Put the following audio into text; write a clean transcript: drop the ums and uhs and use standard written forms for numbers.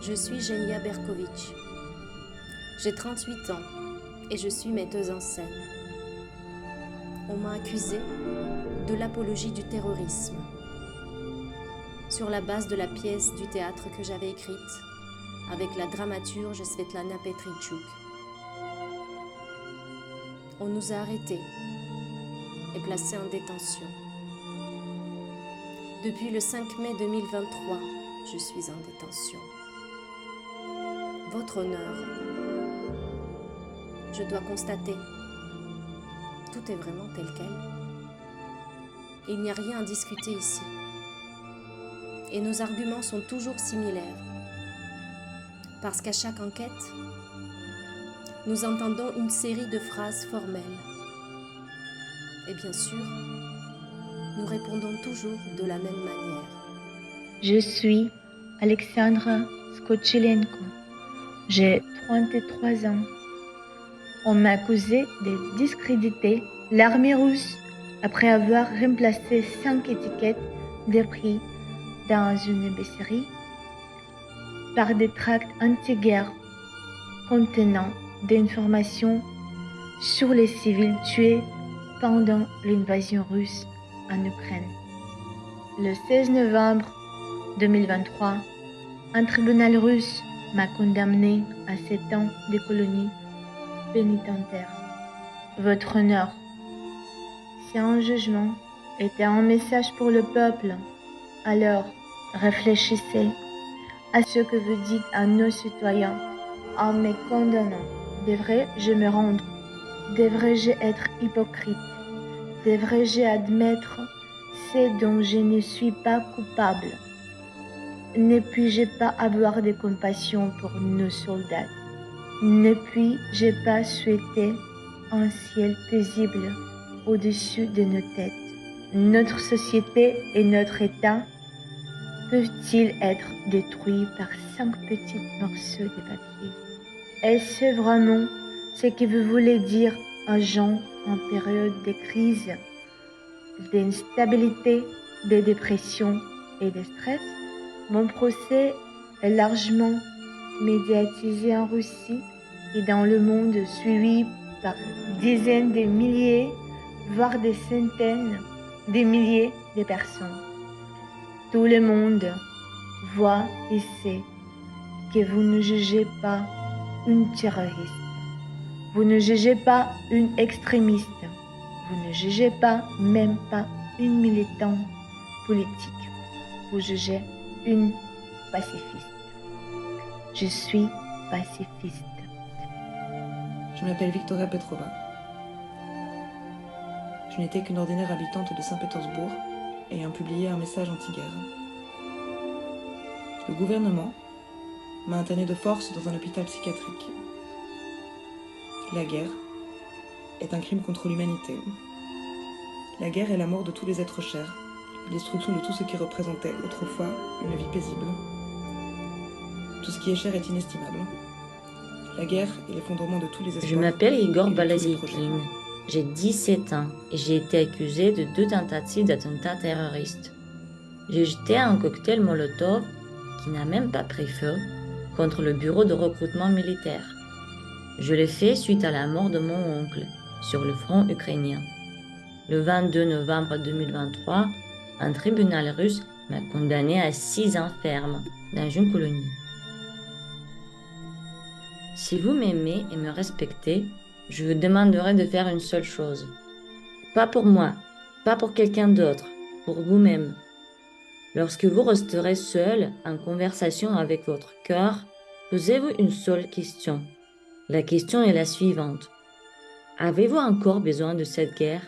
Je suis Genia Berkovic. J'ai 38 ans et je suis metteuse en scène. On m'a accusée de l'apologie du terrorisme sur la base de la pièce du théâtre que j'avais écrite avec la dramaturge Svetlana Petrichuk. On nous a arrêtés et placés en détention. Depuis le 5 mai 2023, je suis en détention. Votre honneur, je dois constater, tout est vraiment tel quel. Il n'y a rien à discuter ici. Et nos arguments sont toujours similaires. Parce qu'à chaque enquête, nous entendons une série de phrases formelles. Et bien sûr, nous répondons toujours de la même manière. Je suis Alexandra Skochilenko. J'ai 33 ans. On m'a accusé de discréditer l'armée russe après avoir remplacé 5 étiquettes de prix dans une épicerie par des tracts anti-guerre contenant des informations sur les civils tués pendant l'invasion russe en Ukraine. Le 16 novembre 2023, un tribunal russe m'a condamné à 7 ans de colonie pénitentiaire. Votre honneur, si un jugement était un message pour le peuple, alors réfléchissez à ce que vous dites à nos citoyens en me condamnant. Devrais-je me rendre? Devrais-je être hypocrite? Devrais-je admettre ce dont je ne suis pas coupable? Ne puis-je pas avoir de compassion pour nos soldats? Ne puis-je pas souhaiter un ciel paisible au-dessus de nos têtes? Notre société et notre État peuvent-ils être détruits par 5 petits morceaux de papier? Est-ce vraiment ce que vous voulez dire aux gens en période de crise, d'instabilité, de dépression et de stress? Mon procès est largement médiatisé en Russie et dans le monde, suivi par dizaines de milliers, voire des centaines de milliers de personnes. Tout le monde voit et sait que vous ne jugez pas une terroriste, vous ne jugez pas une extrémiste, vous ne jugez pas, même pas une militante politique, vous jugez une pacifiste. Je suis pacifiste. Je m'appelle Victoria Petrova. Je n'étais qu'une ordinaire habitante de Saint-Pétersbourg, ayant publié un message anti-guerre. Le gouvernement m'a interné de force dans un hôpital psychiatrique. La guerre est un crime contre l'humanité. La guerre est la mort de tous les êtres chers, la destruction de tout ce qui représentait autrefois une vie paisible. Tout ce qui est cher est inestimable. La guerre est l'effondrement de tous les espoirs. Je m'appelle Igor et de tous les projets. Balazikin. J'ai 17 ans et j'ai été accusé de 2 tentatives d'attentat terroriste. J'ai jeté un cocktail Molotov qui n'a même pas pris feu contre le bureau de recrutement militaire. Je l'ai fait suite à la mort de mon oncle sur le front ukrainien. Le 22 novembre 2023, un tribunal russe m'a condamné à 6 ans ferme dans une colonie. Si vous m'aimez et me respectez, je vous demanderai de faire une seule chose. Pas pour moi, pas pour quelqu'un d'autre, pour vous-même. Lorsque vous resterez seul en conversation avec votre cœur, posez-vous une seule question. La question est la suivante. Avez-vous encore besoin de cette guerre ?